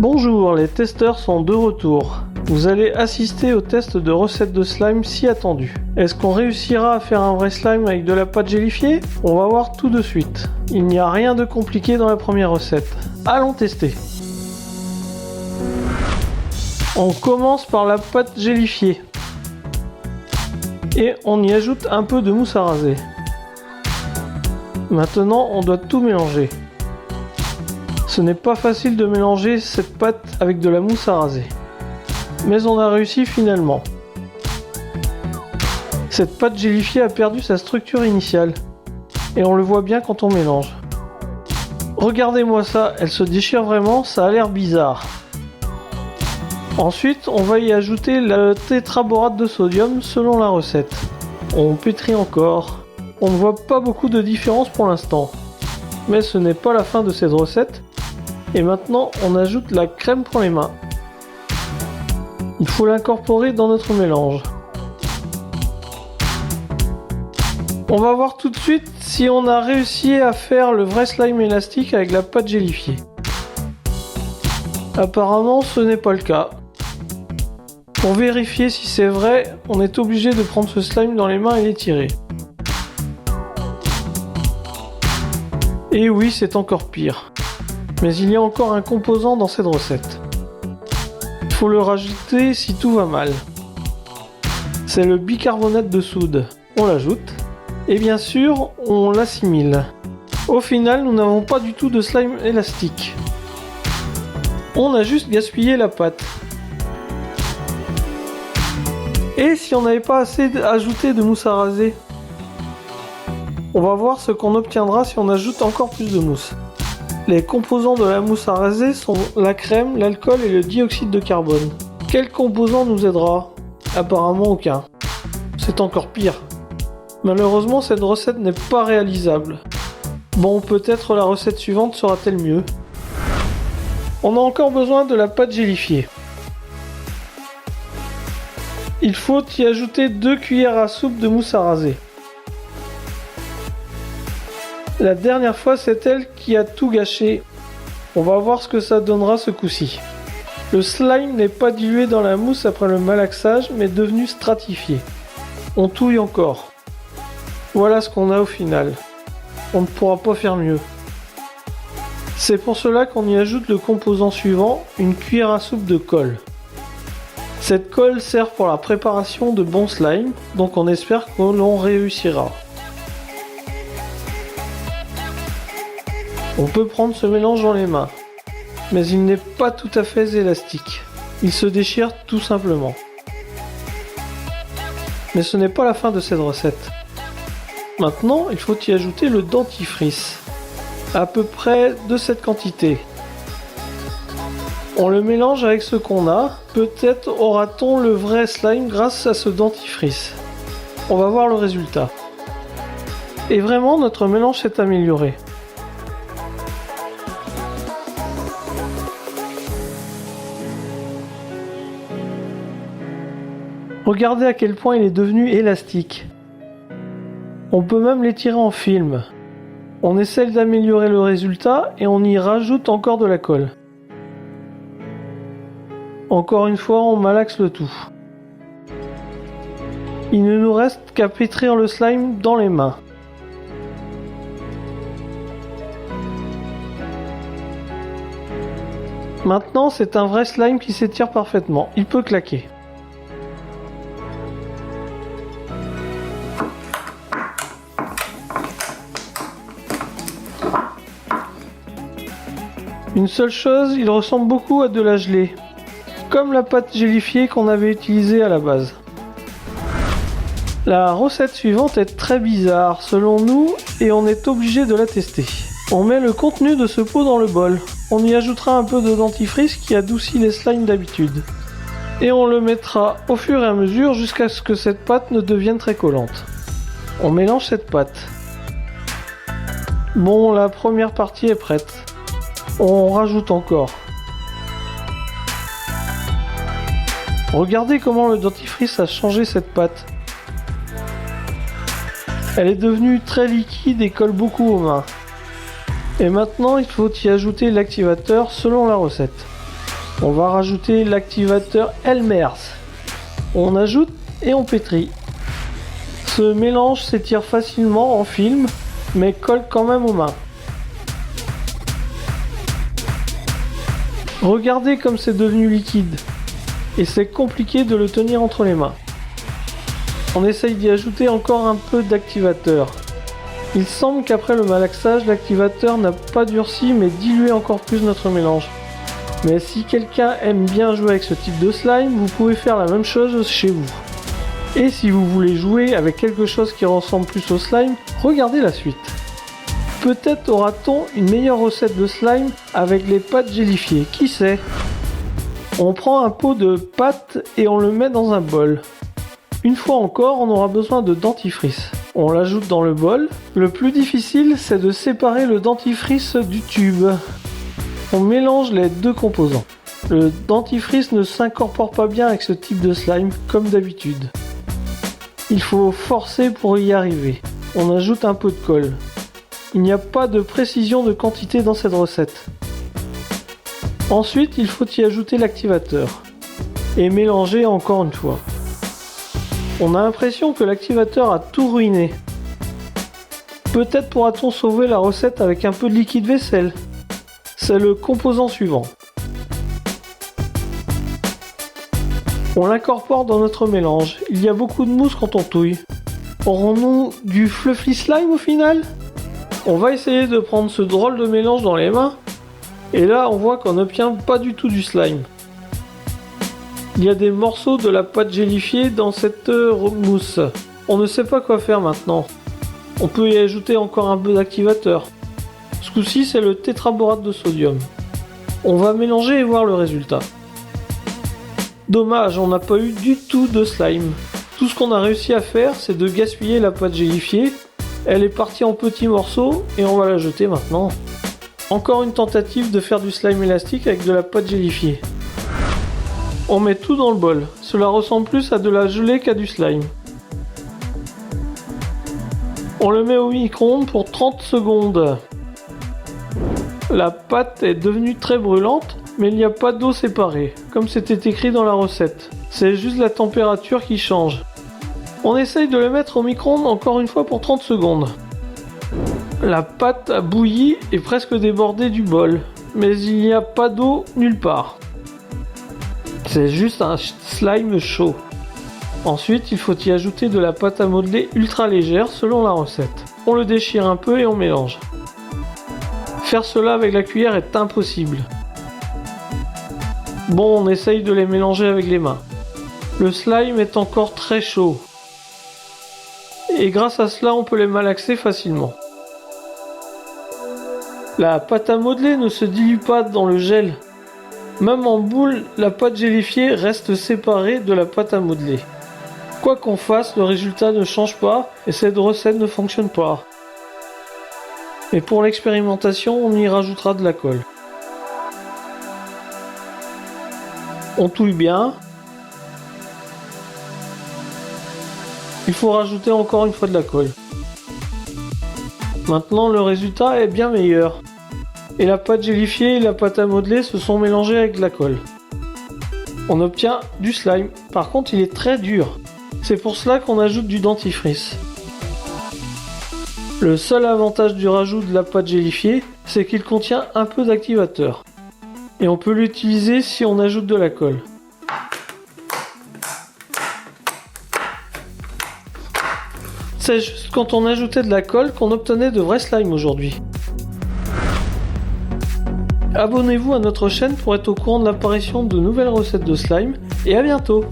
Bonjour, les testeurs sont de retour. Vous allez assister au test de recette de slime si attendu. Est-ce qu'on réussira à faire un vrai slime avec de la pâte gélifiée? On va voir tout de suite. Il n'y a rien de compliqué dans la première recette. Allons tester. On commence par la pâte gélifiée. Et on y ajoute un peu de mousse à raser. Maintenant, on doit tout mélanger. Ce n'est pas facile de mélanger cette pâte avec de la mousse à raser. Mais on a réussi finalement. Cette pâte gélifiée a perdu sa structure initiale. Et on le voit bien quand on mélange. Regardez-moi ça, elle se déchire vraiment, ça a l'air bizarre. Ensuite, on va y ajouter le tétraborate de sodium selon la recette. On pétrit encore. On ne voit pas beaucoup de différence pour l'instant. Mais ce n'est pas la fin de cette recette. Et maintenant, on ajoute la crème pour les mains. Il faut l'incorporer dans notre mélange. On va voir tout de suite si on a réussi à faire le vrai slime élastique avec la pâte gélifiée. Apparemment, ce n'est pas le cas. Pour vérifier si c'est vrai, on est obligé de prendre ce slime dans les mains et l'étirer. Et oui, c'est encore pire. Mais il y a encore un composant dans cette recette. Il faut le rajouter si tout va mal. C'est le bicarbonate de soude. On l'ajoute. Et bien sûr, on l'assimile. Au final, nous n'avons pas du tout de slime élastique. On a juste gaspillé la pâte. Et si on n'avait pas assez ajouté de mousse à raser? On va voir ce qu'on obtiendra si on ajoute encore plus de mousse. Les composants de la mousse à raser sont la crème, l'alcool et le dioxyde de carbone. Quel composant nous aidera? Apparemment aucun. C'est encore pire. Malheureusement, cette recette n'est pas réalisable. Bon, peut-être la recette suivante sera-t-elle mieux. On a encore besoin de la pâte gélifiée. Il faut y ajouter 2 cuillères à soupe de mousse à raser. La dernière fois, c'est elle qui a tout gâché. On va voir ce que ça donnera ce coup-ci. Le slime n'est pas dilué dans la mousse après le malaxage, mais devenu stratifié. On touille encore. Voilà ce qu'on a au final. On ne pourra pas faire mieux. C'est pour cela qu'on y ajoute le composant suivant, une cuillère à soupe de colle. Cette colle sert pour la préparation de bons slimes, donc on espère que l'on réussira. On peut prendre ce mélange dans les mains, mais il n'est pas tout à fait élastique. Il se déchire tout simplement. Mais ce n'est pas la fin de cette recette. Maintenant, il faut y ajouter le dentifrice, à peu près de cette quantité. On le mélange avec ce qu'on a, peut-être aura-t-on le vrai slime grâce à ce dentifrice. On va voir le résultat. Et vraiment, notre mélange s'est amélioré. Regardez à quel point il est devenu élastique. On peut même l'étirer en film. On essaie d'améliorer le résultat et on y rajoute encore de la colle. Encore une fois, on malaxe le tout. Il ne nous reste qu'à pétrir le slime dans les mains. Maintenant, c'est un vrai slime qui s'étire parfaitement. Il peut claquer. Une seule chose, il ressemble beaucoup à de la gelée, comme la pâte gélifiée qu'on avait utilisée à la base. La recette suivante est très bizarre selon nous et on est obligé de la tester. On met le contenu de ce pot dans le bol. On y ajoutera un peu de dentifrice qui adoucit les slimes d'habitude. Et on le mettra au fur et à mesure jusqu'à ce que cette pâte ne devienne très collante. On mélange cette pâte. Bon, la première partie est prête. On rajoute encore. Regardez comment le dentifrice a changé cette pâte. Elle est devenue très liquide et colle beaucoup aux mains. Et maintenant, il faut y ajouter l'activateur selon la recette. On va rajouter l'activateur Elmer's. On ajoute et on pétrit. Ce mélange s'étire facilement en film, mais colle quand même aux mains. Regardez comme c'est devenu liquide, et c'est compliqué de le tenir entre les mains. On essaye d'y ajouter encore un peu d'activateur. Il semble qu'après le malaxage, l'activateur n'a pas durci mais dilué encore plus notre mélange. Mais si quelqu'un aime bien jouer avec ce type de slime, vous pouvez faire la même chose chez vous. Et si vous voulez jouer avec quelque chose qui ressemble plus au slime, regardez la suite. Peut-être aura-t-on une meilleure recette de slime avec les pâtes gélifiées, qui sait? On prend un pot de pâte et on le met dans un bol. Une fois encore, on aura besoin de dentifrice. On l'ajoute dans le bol. Le plus difficile, c'est de séparer le dentifrice du tube. On mélange les deux composants. Le dentifrice ne s'incorpore pas bien avec ce type de slime, comme d'habitude. Il faut forcer pour y arriver. On ajoute un peu de colle. Il n'y a pas de précision de quantité dans cette recette. Ensuite, il faut y ajouter l'activateur. Et mélanger encore une fois. On a l'impression que l'activateur a tout ruiné. Peut-être pourra-t-on sauver la recette avec un peu de liquide vaisselle. C'est le composant suivant. On l'incorpore dans notre mélange. Il y a beaucoup de mousse quand on touille. Aurons-nous du fluffy slime au final? On va essayer de prendre ce drôle de mélange dans les mains. Et là, on voit qu'on n'obtient pas du tout du slime. Il y a des morceaux de la pâte gélifiée dans cette mousse. On ne sait pas quoi faire maintenant. On peut y ajouter encore un peu d'activateur. Ce coup-ci, c'est le tétraborate de sodium. On va mélanger et voir le résultat. Dommage, on n'a pas eu du tout de slime. Tout ce qu'on a réussi à faire, c'est de gaspiller la pâte gélifiée. Elle est partie en petits morceaux et on va la jeter maintenant. Encore une tentative de faire du slime élastique avec de la pâte gélifiée. On met tout dans le bol. Cela ressemble plus à de la gelée qu'à du slime. On le met au micro-ondes pour 30 secondes. La pâte est devenue très brûlante, mais il n'y a pas d'eau séparée, comme c'était écrit dans la recette. C'est juste la température qui change. On essaye de le mettre au micro-ondes encore une fois pour 30 secondes. La pâte a bouilli et presque débordé du bol, mais il n'y a pas d'eau nulle part. C'est juste un slime chaud. Ensuite, il faut y ajouter de la pâte à modeler ultra légère selon la recette. On le déchire un peu et on mélange. Faire cela avec la cuillère est impossible. Bon, on essaye de les mélanger avec les mains. Le slime est encore très chaud. Et grâce à cela, on peut les malaxer facilement. La pâte à modeler ne se dilue pas dans le gel. Même en boule, la pâte gélifiée reste séparée de la pâte à modeler. Quoi qu'on fasse, le résultat ne change pas et cette recette ne fonctionne pas. Et pour l'expérimentation, on y rajoutera de la colle. On touille bien. Il faut rajouter encore une fois de la colle. Maintenant, le résultat est bien meilleur. Et la pâte gélifiée et la pâte à modeler se sont mélangées avec de la colle. On obtient du slime. Par contre, il est très dur. C'est pour cela qu'on ajoute du dentifrice. Le seul avantage du rajout de la pâte gélifiée, c'est qu'il contient un peu d'activateur. Et on peut l'utiliser si on ajoute de la colle. C'est juste quand on ajoutait de la colle qu'on obtenait de vrais slimes aujourd'hui. Abonnez-vous à notre chaîne pour être au courant de l'apparition de nouvelles recettes de slime et à bientôt!